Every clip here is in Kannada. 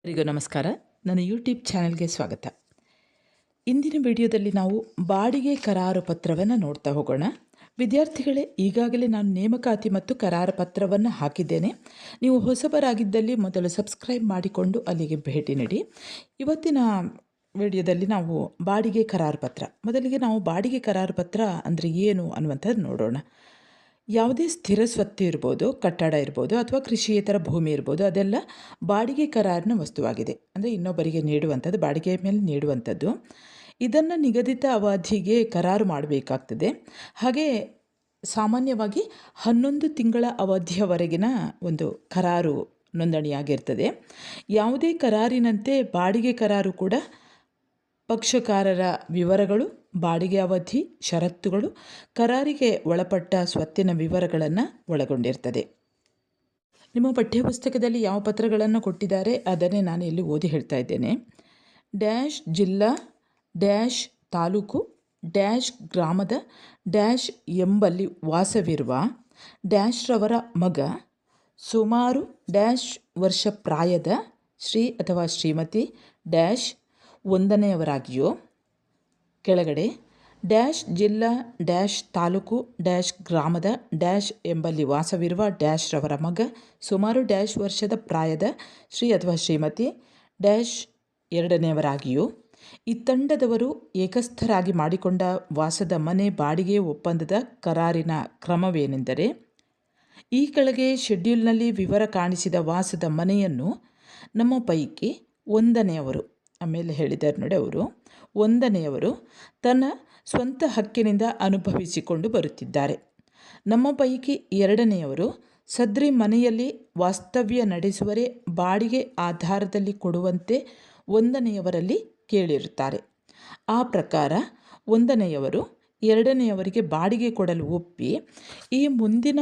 ಎಲ್ಲರಿಗೂ ನಮಸ್ಕಾರ. ನನ್ನ ಯೂಟ್ಯೂಬ್ ಚಾನೆಲ್ಗೆ ಸ್ವಾಗತ. ಇಂದಿನ ವಿಡಿಯೋದಲ್ಲಿ ನಾವು ಬಾಡಿಗೆ ಕರಾರು ಪತ್ರವನ್ನು ನೋಡ್ತಾ ಹೋಗೋಣ. ವಿದ್ಯಾರ್ಥಿಗಳೇ, ಈಗಾಗಲೇ ನಾನು ನೇಮಕಾತಿ ಮತ್ತು ಕರಾರು ಪತ್ರವನ್ನು ಹಾಕಿದ್ದೇನೆ. ನೀವು ಹೊಸಬರಾಗಿದ್ದಲ್ಲಿ ಮೊದಲು ಸಬ್ಸ್ಕ್ರೈಬ್ ಮಾಡಿಕೊಂಡು ಅಲ್ಲಿಗೆ ಭೇಟಿ ನೀಡಿ. ಇವತ್ತಿನ ವಿಡಿಯೋದಲ್ಲಿ ನಾವು ಬಾಡಿಗೆ ಕರಾರು ಪತ್ರ, ಮೊದಲಿಗೆ ನಾವು ಬಾಡಿಗೆ ಕರಾರು ಪತ್ರ ಅಂದರೆ ಏನು ಅನ್ನುವಂಥದ್ದು ನೋಡೋಣ. ಯಾವುದೇ ಸ್ಥಿರ ಸ್ವತ್ತು ಇರ್ಬೋದು, ಕಟ್ಟಡ ಇರ್ಬೋದು, ಅಥವಾ ಕೃಷಿಯೇತರ ಭೂಮಿ ಇರ್ಬೋದು, ಅದೆಲ್ಲ ಬಾಡಿಗೆ ಕರಾರಿನ ವಸ್ತುವಾಗಿದೆ. ಅಂದರೆ ಇನ್ನೊಬ್ಬರಿಗೆ ನೀಡುವಂಥದ್ದು, ಬಾಡಿಗೆ ಮೇಲೆ ನೀಡುವಂಥದ್ದು. ಇದನ್ನು ನಿಗದಿತ ಅವಧಿಗೆ ಕರಾರು ಮಾಡಬೇಕಾಗ್ತದೆ. ಹಾಗೆ ಸಾಮಾನ್ಯವಾಗಿ 11 ತಿಂಗಳ ಅವಧಿಯವರೆಗಿನ ಒಂದು ಕರಾರು ನೋಂದಣಿಯಾಗಿರ್ತದೆ. ಯಾವುದೇ ಕರಾರಿನಂತೆ ಬಾಡಿಗೆ ಕರಾರು ಕೂಡ ಪಕ್ಷಕಾರರ ವಿವರಗಳು, ಬಾಡಿಗೆ ಅವಧಿ, ಷರತ್ತುಗಳು, ಕರಾರಿಗೆ ಒಳಪಟ್ಟ ಸ್ವತ್ತಿನ ವಿವರಗಳನ್ನು ಒಳಗೊಂಡಿರ್ತದೆ. ನಿಮ್ಮ ಪಠ್ಯಪುಸ್ತಕದಲ್ಲಿ ಯಾವ ಪತ್ರಗಳನ್ನು ಕೊಟ್ಟಿದ್ದಾರೆ ಅದನ್ನೇ ನಾನು ಇಲ್ಲಿ ಓದಿ ಹೇಳ್ತಾ ಇದ್ದೇನೆ. ಡ್ಯಾಶ್ ಜಿಲ್ಲಾ, ಡ್ಯಾಶ್ ತಾಲೂಕು, ಡ್ಯಾಶ್ ಗ್ರಾಮದ, ಡ್ಯಾಶ್ ಎಂಬಲ್ಲಿ ವಾಸವಿರುವ ಡ್ಯಾಶ್ ರವರ ಮಗ, ಸುಮಾರು ಡ್ಯಾಶ್ ವರ್ಷ ಪ್ರಾಯದ ಶ್ರೀ ಅಥವಾ ಶ್ರೀಮತಿ ಡ್ಯಾಶ್ ಒಂದನೆಯವರಾಗಿಯೋ, ಕೆಳಗಡೆ ಡ್ಯಾಶ್ ಜಿಲ್ಲಾ, ಡ್ಯಾಶ್ ತಾಲೂಕು, ಡ್ಯಾಶ್ ಗ್ರಾಮದ, ಡ್ಯಾಶ್ ಎಂಬಲ್ಲಿ ವಾಸವಿರುವ ಡ್ಯಾಶ್ ರವರ ಮಗ, ಸುಮಾರು ಡ್ಯಾಶ್ ವರ್ಷದ ಪ್ರಾಯದ ಶ್ರೀ ಅಥವಾ ಶ್ರೀಮತಿ ಡ್ಯಾಶ್ ಎರಡನೆಯವರಾಗಿಯೋ, ಈ ತಂಡದವರು ಏಕಸ್ಥರಾಗಿ ಮಾಡಿಕೊಂಡ ವಾಸದ ಮನೆ ಬಾಡಿಗೆ ಒಪ್ಪಂದದ ಕರಾರಿನ ಕ್ರಮವೇನೆಂದರೆ, ಈ ಕೆಳಗೆ ಶೆಡ್ಯೂಲ್ನಲ್ಲಿ ವಿವರ ಕಾಣಿಸಿದ ವಾಸದ ಮನೆಯನ್ನು ನಮ್ಮ ಪೈಕಿ ಒಂದನೆಯವರು, ಆಮೇಲೆ ಹೇಳಿದ್ದಾರೆ ನೋಡಿ, ಅವರು ಒಂದನೆಯವರು ತನ್ನ ಸ್ವಂತ ಹಕ್ಕಿನಿಂದ ಅನುಭವಿಸಿಕೊಂಡು ಬರುತ್ತಿದ್ದಾರೆ. ನಮ್ಮ ಪೈಕಿ ಎರಡನೆಯವರು ಸದ್ರಿ ಮನೆಯಲ್ಲಿ ವಾಸ್ತವ್ಯ ನಡೆಸುವರೇ ಬಾಡಿಗೆ ಆಧಾರದಲ್ಲಿ ಕೊಡುವಂತೆ ಒಂದನೆಯವರಲ್ಲಿ ಕೇಳಿರುತ್ತಾರೆ. ಆ ಪ್ರಕಾರ ಒಂದನೆಯವರು ಎರಡನೆಯವರಿಗೆ ಬಾಡಿಗೆ ಕೊಡಲು ಒಪ್ಪಿ, ಈ ಮುಂದಿನ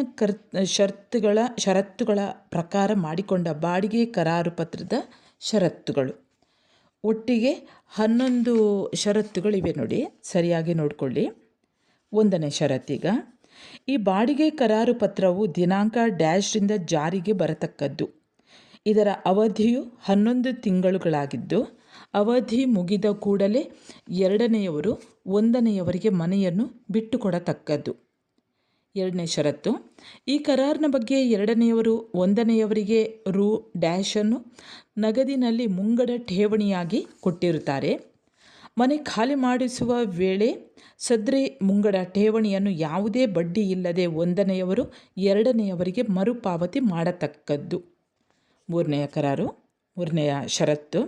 ಷರತ್ತುಗಳ ಪ್ರಕಾರ ಮಾಡಿಕೊಂಡ ಬಾಡಿಗೆ ಕರಾರು ಪತ್ರದ ಷರತ್ತುಗಳು, ಒಟ್ಟಿಗೆ 11 ಷರತ್ತುಗಳಿವೆ ನೋಡಿ, ಸರಿಯಾಗಿ ನೋಡಿಕೊಳ್ಳಿ. 1ನೇ ಷರತ್ತೀಗ, ಈ ಬಾಡಿಗೆ ಕರಾರು ಪತ್ರವು ದಿನಾಂಕ ಡ್ಯಾಶ್ರಿಂದ ಜಾರಿಗೆ ಬರತಕ್ಕದ್ದು. ಇದರ ಅವಧಿಯು 11 ತಿಂಗಳುಗಳಾಗಿದ್ದು, ಅವಧಿ ಮುಗಿದ ಕೂಡಲೇ ಎರಡನೆಯವರು ಒಂದನೆಯವರಿಗೆ ಮನೆಯನ್ನು ಬಿಟ್ಟುಕೊಡತಕ್ಕದ್ದು. 2ನೇ ಷರತ್ತು, ಈ ಕರಾರಿನ ಬಗ್ಗೆ ಎರಡನೆಯವರು ಒಂದನೆಯವರಿಗೆ ರು ಡ್ಯಾಶನ್ನು ನಗದಿನಲ್ಲಿ ಮುಂಗಡ ಠೇವಣಿಯಾಗಿ ಕೊಟ್ಟಿರುತ್ತಾರೆ. ಮನೆ ಖಾಲಿ ಮಾಡಿಸುವ ವೇಳೆ ಸದ್ರಿ ಮುಂಗಡ ಠೇವಣಿಯನ್ನು ಯಾವುದೇ ಬಡ್ಡಿ ಇಲ್ಲದೆ ಒಂದನೆಯವರು ಎರಡನೆಯವರಿಗೆ ಮರುಪಾವತಿ ಮಾಡತಕ್ಕದ್ದು. 3ನೆಯ ಕರಾರು, 3ನೆಯ ಷರತ್ತು,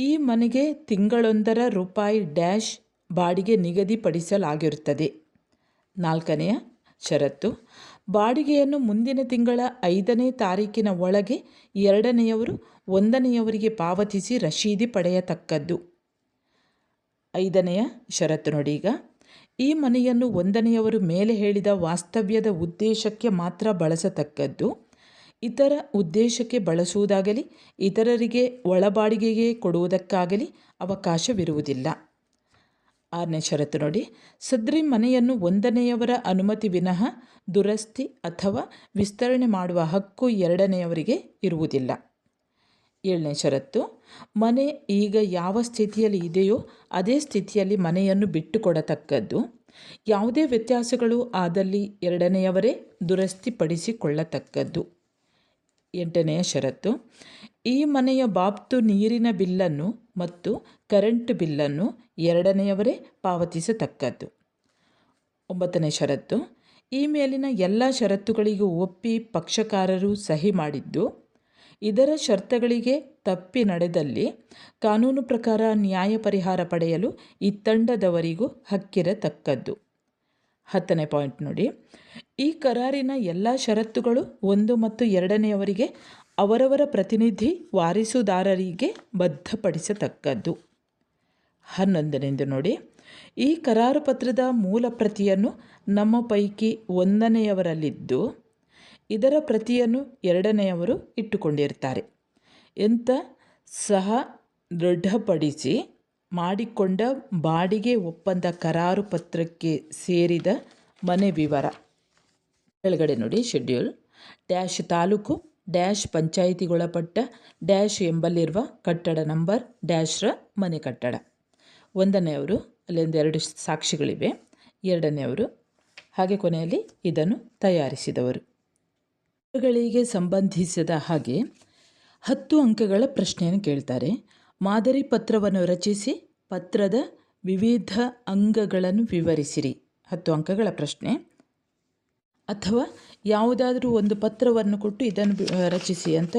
ಈ ಮನೆಗೆ ತಿಂಗಳೊಂದರ ರೂಪಾಯಿ ಡ್ಯಾಶ್ ಬಾಡಿಗೆ ನಿಗದಿಪಡಿಸಲಾಗಿರುತ್ತದೆ. 4ನೆಯ ಷರತ್ತು, ಬಾಡಿಗೆಯನ್ನು ಮುಂದಿನ ತಿಂಗಳ 5ನೇ ತಾರೀಕಿನ ಒಳಗೆ ಎರಡನೆಯವರು ಒಂದನೆಯವರಿಗೆ ಪಾವತಿಸಿ ರಶೀದಿ ಪಡೆಯತಕ್ಕದ್ದು. 5ನೆಯ ಷರತ್ತು ನೋಡಿ, ಈಗ ಈ ಮನೆಯನ್ನು ಒಂದನೆಯವರು ಮೇಲೆ ಹೇಳಿದ ವಾಸ್ತವ್ಯದ ಉದ್ದೇಶಕ್ಕೆ ಮಾತ್ರ ಬಳಸತಕ್ಕದ್ದು. ಇತರ ಉದ್ದೇಶಕ್ಕೆ ಬಳಸುವುದಾಗಲಿ ಇತರರಿಗೆ ಒಳಬಾಡಿಗೆಗೆ ಕೊಡುವುದಕ್ಕಾಗಲಿ ಅವಕಾಶವಿರುವುದಿಲ್ಲ. 6ನೇ ಷರತ್ತು ನೋಡಿ, ಸದ್ರಿ ಮನೆಯನ್ನು ಒಂದನೆಯವರ ಅನುಮತಿ ವಿನಃ ದುರಸ್ತಿ ಅಥವಾ ವಿಸ್ತರಣೆ ಮಾಡುವ ಹಕ್ಕು ಎರಡನೆಯವರಿಗೆ ಇರುವುದಿಲ್ಲ. 7ನೇ ಷರತ್ತು, ಮನೆ ಈಗ ಯಾವ ಸ್ಥಿತಿಯಲ್ಲಿ ಇದೆಯೋ ಅದೇ ಸ್ಥಿತಿಯಲ್ಲಿ ಮನೆಯನ್ನು ಬಿಟ್ಟುಕೊಡತಕ್ಕದ್ದು. ಯಾವುದೇ ವ್ಯತ್ಯಾಸಗಳು ಆದಲ್ಲಿ ಎರಡನೆಯವರೇ ದುರಸ್ತಿಪಡಿಸಿಕೊಳ್ಳತಕ್ಕದ್ದು. 8ನೆಯ ಷರತ್ತು, ಈ ಮನೆಯ ಬಾಬ್ತು ನೀರಿನ ಬಿಲ್ಲನ್ನು ಮತ್ತು ಕರೆಂಟ್ ಬಿಲ್ಲನ್ನು ಎರಡನೆಯವರೇ ಪಾವತಿಸತಕ್ಕದ್ದು. 9ನೇ ಷರತ್ತು, ಈ ಮೇಲಿನ ಎಲ್ಲ ಷರತ್ತುಗಳಿಗೂ ಒಪ್ಪಿ ಪಕ್ಷಕಾರರು ಸಹಿ ಮಾಡಿದ್ದು, ಇದರ ಷರತ್ತುಗಳಿಗೆ ತಪ್ಪಿ ನಡೆದಲ್ಲಿ ಕಾನೂನು ಪ್ರಕಾರ ನ್ಯಾಯ ಪರಿಹಾರ ಪಡೆಯಲು ಈ ತಂಡದವರಿಗೂ ಹಕ್ಕಿರತಕ್ಕದ್ದು. 10ನೇ ಪಾಯಿಂಟ್ ನೋಡಿ, ಈ ಕರಾರಿನ ಎಲ್ಲ ಷರತ್ತುಗಳು 1 ಮತ್ತು 2ನೆಯವರಿಗೆ ಅವರವರ ಪ್ರತಿನಿಧಿ ವಾರಿಸುದಾರರಿಗೆ ಬದ್ಧಪಡಿಸತಕ್ಕದ್ದು. 11ನೇದು ನೋಡಿ, ಈ ಕರಾರು ಪತ್ರದ ಮೂಲ ಪ್ರತಿಯನ್ನು ನಮ್ಮ ಪೈಕಿ ಒಂದನೆಯವರಲ್ಲಿದ್ದು ಇದರ ಪ್ರತಿಯನ್ನು ಎರಡನೆಯವರು ಇಟ್ಟುಕೊಂಡಿರ್ತಾರೆ ಎಂತ ಸಹ ದೃಢಪಡಿಸಿ ಮಾಡಿಕೊಂಡ ಬಾಡಿಗೆ ಒಪ್ಪಂದ ಕರಾರು ಪತ್ರಕ್ಕೆ ಸೇರಿದ ಮನೆ ವಿವರ. ಕೆಳಗಡೆ ನೋಡಿ, ಶೆಡ್ಯೂಲ್ ಡ್ಯಾಶ್ ತಾಲೂಕು ಡ್ಯಾಶ್ ಪಂಚಾಯಿತಿಗೊಳಪಟ್ಟ ಡ್ಯಾಶ್ ಎಂಬಲ್ಲಿರುವ ಕಟ್ಟಡ ನಂಬರ್ ಡ್ಯಾಶ್ರ ಮನೆ ಕಟ್ಟಡ. ಒಂದನೆಯವರು, ಅಲ್ಲೊಂದು 2 ಸಾಕ್ಷಿಗಳಿವೆ. ಎರಡನೆಯವರು, ಹಾಗೆ ಕೊನೆಯಲ್ಲಿ ಇದನ್ನು ತಯಾರಿಸಿದವರು. ಗಳಿಗೆ ಸಂಬಂಧಿಸಿದ ಹಾಗೆ 10 ಅಂಕಗಳ ಪ್ರಶ್ನೆಯನ್ನು ಕೇಳ್ತಾರೆ. ಮಾದರಿ ಪತ್ರವನ್ನು ರಚಿಸಿ ಪತ್ರದ ವಿವಿಧ ಅಂಗಗಳನ್ನು ವಿವರಿಸಿರಿ. 10 ಅಂಕಗಳ ಪ್ರಶ್ನೆ. ಅಥವಾ ಯಾವುದಾದ್ರೂ ಒಂದು ಪತ್ರವನ್ನು ಕೊಟ್ಟು ಇದನ್ನು ರಚಿಸಿ ಅಂತ,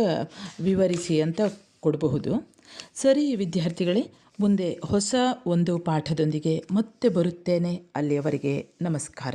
ವಿವರಿಸಿ ಅಂತ ಕೊಡಬಹುದು. ಸರಿ ವಿದ್ಯಾರ್ಥಿಗಳೇ, ಮುಂದೆ ಹೊಸ ಒಂದು ಪಾಠದೊಂದಿಗೆ ಮತ್ತೆ ಬರುತ್ತೇನೆ. ಅಲ್ಲಿಯವರೆಗೆ ನಮಸ್ಕಾರ.